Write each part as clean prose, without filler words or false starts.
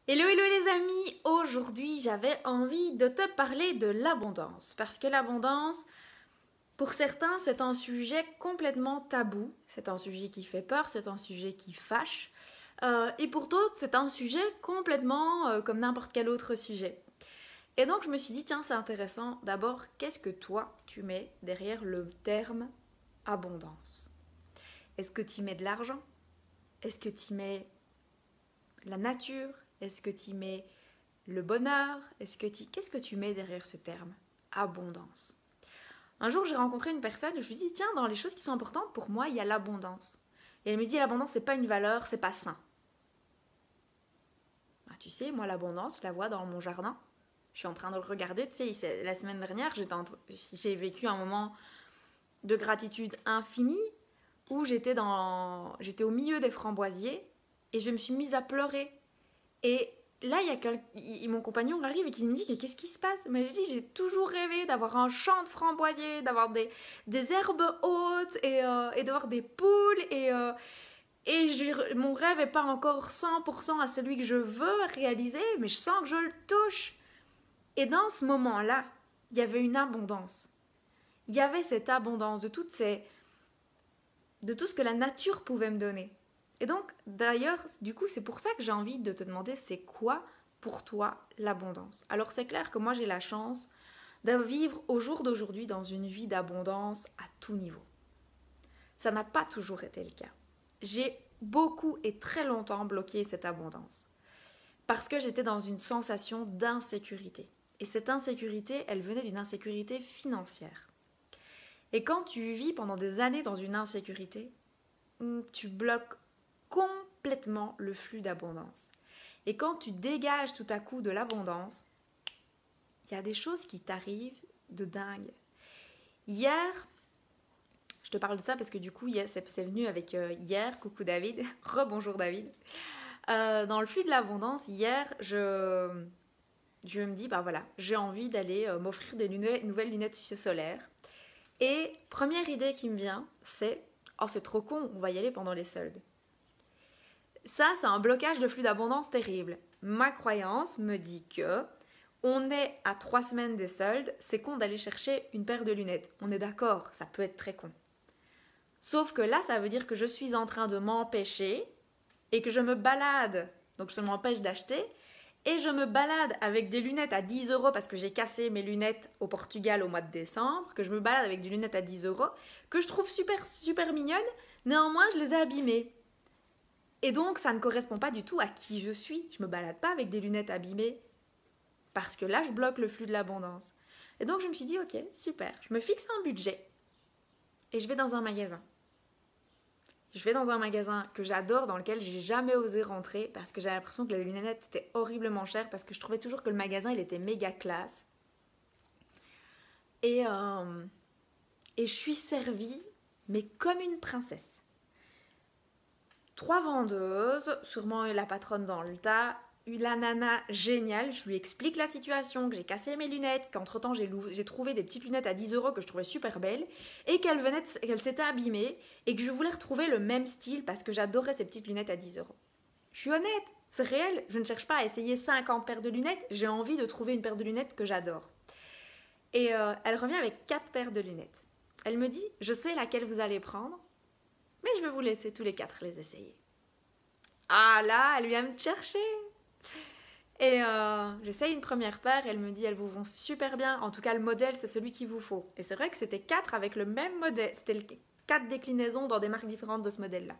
Hello hello les amis, aujourd'hui j'avais envie de te parler de l'abondance parce que l'abondance, pour certains c'est un sujet complètement tabou, c'est un sujet qui fait peur, c'est un sujet qui fâche et pour d'autres c'est un sujet complètement comme n'importe quel autre sujet. Et donc je me suis dit tiens c'est intéressant, d'abord qu'est-ce que toi tu mets derrière le terme abondance? Est-ce que tu y mets de l'argent? Est-ce que tu y mets la nature? Est-ce que tu y mets le bonheur? Qu'est-ce que tu mets derrière ce terme abondance? Un jour, j'ai rencontré une personne, je lui dis tiens, dans les choses qui sont importantes pour moi, il y a l'abondance. Et elle me dit l'abondance, c'est pas une valeur, c'est pas sain. Ah, tu sais, moi, l'abondance, je la vois dans mon jardin. Je suis en train de le regarder. Tu sais, la semaine dernière, j'ai vécu un moment de gratitude infinie où j'étais au milieu des framboisiers et je me suis mise à pleurer. Et là, mon compagnon arrive et qui me dit qu'est-ce qui se passe? Mais je dis, j'ai toujours rêvé d'avoir un champ de framboisiers, d'avoir des herbes hautes et d'avoir des poules. Mon rêve n'est pas encore 100% à celui que je veux réaliser, mais je sens que je le touche. Et dans ce moment-là, il y avait une abondance. Il y avait cette abondance de tout ce que la nature pouvait me donner. Et donc, d'ailleurs, du coup, c'est pour ça que j'ai envie de te demander, c'est quoi pour toi l'abondance? Alors, c'est clair que moi, j'ai la chance de vivre au jour d'aujourd'hui dans une vie d'abondance à tout niveau. Ça n'a pas toujours été le cas. J'ai beaucoup et très longtemps bloqué cette abondance parce que j'étais dans une sensation d'insécurité. Et cette insécurité, elle venait d'une insécurité financière. Et quand tu vis pendant des années dans une insécurité, tu bloques complètement le flux d'abondance. Et quand tu dégages tout à coup de l'abondance, il y a des choses qui t'arrivent de dingue. Hier, je te parle de ça parce que du coup, c'est venu avec hier, coucou David, rebonjour David. Dans le flux de l'abondance, hier, je me dis, bah voilà, j'ai envie d'aller m'offrir des nouvelles lunettes solaires. Et première idée qui me vient, c'est, oh c'est trop con, on va y aller pendant les soldes. Ça, c'est un blocage de flux d'abondance terrible. Ma croyance me dit que on est à 3 semaines des soldes, c'est con d'aller chercher une paire de lunettes. On est d'accord, ça peut être très con. Sauf que là, ça veut dire que je suis en train de m'empêcher et que je me balade. Donc je m'empêche d'acheter et je me balade avec des lunettes à 10 € parce que j'ai cassé mes lunettes au Portugal au mois de décembre, que je me balade avec des lunettes à 10 € que je trouve super, super mignonnes, néanmoins je les ai abîmées. Et donc, ça ne correspond pas du tout à qui je suis. Je ne me balade pas avec des lunettes abîmées parce que là, je bloque le flux de l'abondance. Et donc, je me suis dit, ok, super, je me fixe un budget et je vais dans un magasin. Je vais dans un magasin que j'adore, dans lequel j'ai jamais osé rentrer parce que j'avais l'impression que les lunettes étaient horriblement chères parce que je trouvais toujours que le magasin, il était méga classe. Et je suis servie, mais comme une princesse. 3 vendeuses, sûrement la patronne dans le tas, la nana géniale, je lui explique la situation, que j'ai cassé mes lunettes, qu'entre temps j'ai trouvé des petites lunettes à 10 € que je trouvais super belles et qu'elles s'étaient abîmées et que je voulais retrouver le même style parce que j'adorais ces petites lunettes à 10 €. Je suis honnête, c'est réel, je ne cherche pas à essayer 50 paires de lunettes, j'ai envie de trouver une paire de lunettes que j'adore. Et elle revient avec 4 paires de lunettes. Elle me dit, je sais laquelle vous allez prendre, mais je vais vous laisser tous les 4 les essayer. Ah là, elle vient me chercher. Et j'essaye une première paire, elle me dit elles vous vont super bien, en tout cas le modèle c'est celui qu'il vous faut. Et c'est vrai que c'était 4 avec le même modèle, c'était 4 déclinaisons dans des marques différentes de ce modèle-là.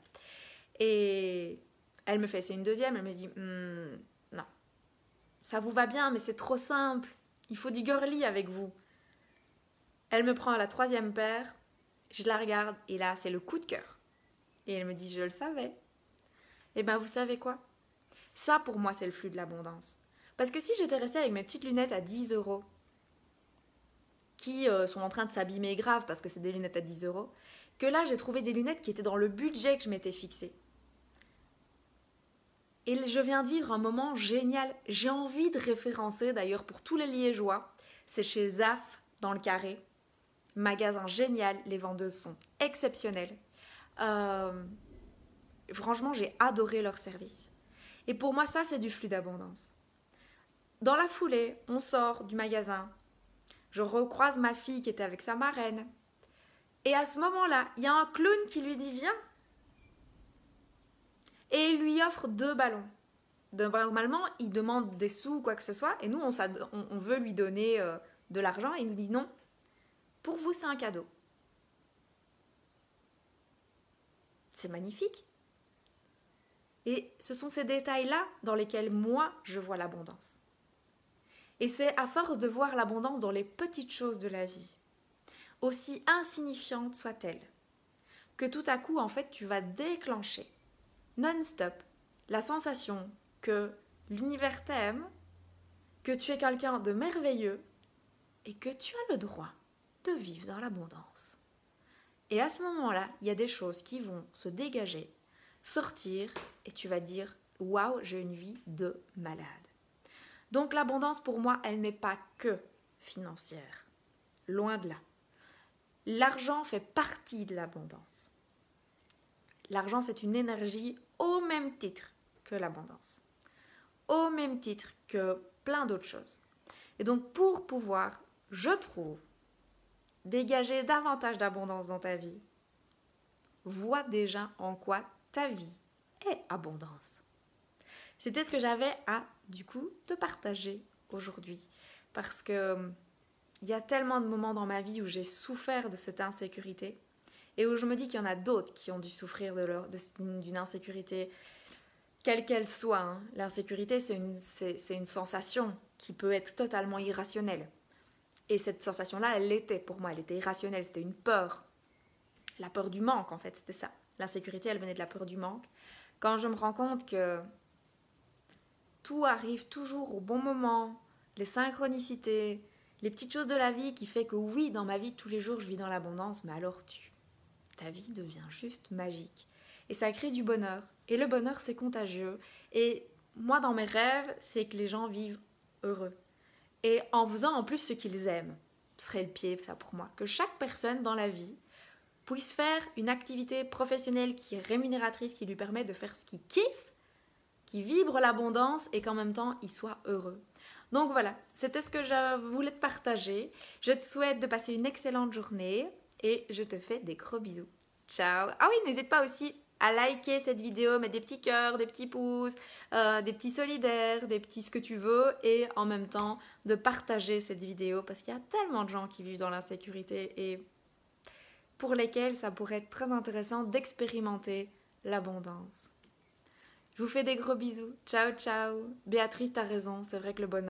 Et elle me fait essayer une deuxième, elle me dit non, ça vous va bien mais c'est trop simple, il faut du girly avec vous. Elle me prend la troisième paire, je la regarde et là c'est le coup de cœur. Et elle me dit je le savais. Et ben vous savez quoi? Ça pour moi c'est le flux de l'abondance. Parce que si j'étais restée avec mes petites lunettes à 10 € qui sont en train de s'abîmer grave parce que c'est des lunettes à 10 €, que là j'ai trouvé des lunettes qui étaient dans le budget que je m'étais fixé. Et je viens de vivre un moment génial. J'ai envie de référencer d'ailleurs pour tous les Liégeois. C'est chez Zaf dans le Carré. Magasin génial, les vendeuses sont exceptionnelles. Franchement, j'ai adoré leur service. Et pour moi, ça, c'est du flux d'abondance. Dans la foulée, on sort du magasin. Je recroise ma fille qui était avec sa marraine. Et à ce moment-là, il y a un clown qui lui dit viens. Et il lui offre 2 ballons. Normalement, il demande des sous ou quoi que ce soit. Et nous, on veut lui donner de l'argent. Et il nous dit non. Pour vous, c'est un cadeau. C'est magnifique. Et ce sont ces détails-là dans lesquels moi, je vois l'abondance. Et c'est à force de voir l'abondance dans les petites choses de la vie, aussi insignifiantes soient-elles, que tout à coup, en fait, tu vas déclencher, non-stop, la sensation que l'univers t'aime, que tu es quelqu'un de merveilleux et que tu as le droit de vivre dans l'abondance. Et à ce moment-là, il y a des choses qui vont se dégager, sortir, et tu vas dire « Waouh, j'ai une vie de malade ». Donc l'abondance pour moi, elle n'est pas que financière. Loin de là. L'argent fait partie de l'abondance. L'argent, c'est une énergie au même titre que l'abondance. Au même titre que plein d'autres choses. Et donc pour pouvoir, je trouve, dégager davantage d'abondance dans ta vie, vois déjà en quoi ta vie est abondance. C'était ce que j'avais à, du coup, te partager aujourd'hui. Parce que il y a tellement de moments dans ma vie où j'ai souffert de cette insécurité et où je me dis qu'il y en a d'autres qui ont dû souffrir d'une insécurité, quelle qu'elle soit. Hein. L'insécurité, c'est une sensation qui peut être totalement irrationnelle. Et cette sensation-là, elle l'était pour moi, elle était irrationnelle, c'était une peur. La peur du manque, en fait, c'était ça. L'insécurité, elle venait de la peur du manque. Quand je me rends compte que tout arrive toujours au bon moment, les synchronicités, les petites choses de la vie qui fait que oui, dans ma vie, tous les jours, je vis dans l'abondance, mais alors ta vie devient juste magique. Et ça crée du bonheur. Et le bonheur, c'est contagieux. Et moi, dans mes rêves, c'est que les gens vivent heureux. Et en faisant en plus ce qu'ils aiment. Ce serait le pied, ça pour moi. Que chaque personne dans la vie puisse faire une activité professionnelle qui est rémunératrice, qui lui permet de faire ce qu'il kiffe, qui vibre l'abondance et qu'en même temps, il soit heureux. Donc voilà, c'était ce que je voulais te partager. Je te souhaite de passer une excellente journée et je te fais des gros bisous. Ciao. Ah oui, n'hésite pas aussi à liker cette vidéo, mettre des petits cœurs, des petits pouces, des petits solidaires, des petits ce que tu veux et en même temps de partager cette vidéo parce qu'il y a tellement de gens qui vivent dans l'insécurité et pour lesquels ça pourrait être très intéressant d'expérimenter l'abondance. Je vous fais des gros bisous. Ciao, ciao. Béatrice, t'as raison, c'est vrai que le bonheur